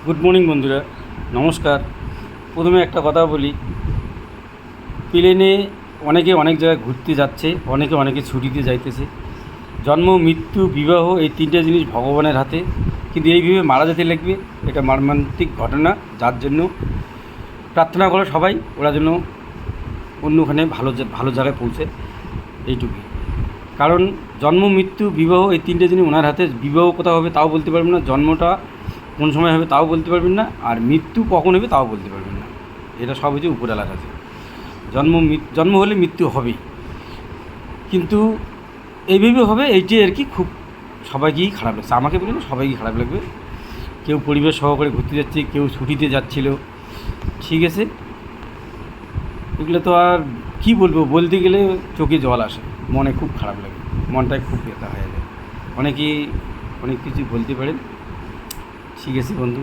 Good morning বন্ধুরা, নমস্কার। প্রথমে একটা কথা বলি, প্লেনে অনেকে অনেক জায়গায় ঘুরতে যাচ্ছে, অনেকে ছুটিতে যাইতেছে। জন্ম, মৃত্যু, বিবাহ এই তিনটে জিনিস ভগবানের হাতে, কিন্তু এইভাবে মারা যেতে লাগবে, এটা মর্মান্তিক ঘটনা। যার জন্য প্রার্থনা করে সবাই ওরা যেন অন্যখানে ভালো জায়গায় পৌঁছে, এইটুকুই। কারণ জন্ম, মৃত্যু, বিবাহ এই তিনটে জিনিস ওনার হাতে। বিবাহ কোথাও হবে তাও বলতে পারবেন না, জন্মটা কোন সময় হবে তাও বলতে পারবেন না, আর মৃত্যু কখন হবে তাও বলতে পারবেন না। এটা সব হচ্ছে উপরওয়ালার কাছে। জন্ম হলে মৃত্যু হবেই, কিন্তু এইভাবে হবে, এইটাই আর কি। খুব সবাইকেই খারাপ লাগছে, আমাকে বলি না, সবাইকেই খারাপ লাগবে। কেউ পরিবেশ সহকারে ঘুরতে যাচ্ছে, কেউ ছুটিতে যাচ্ছিল, ঠিক আছে। এগুলো তো আর কী বলবো, বলতে গেলে চোখে জল আসে, মনে খুব খারাপ লাগে, মনটায় খুব ব্যথা হয়ে যায়। অনেকেই অনেক কিছু বলতে পারেন, ঠিক আছে বন্ধু।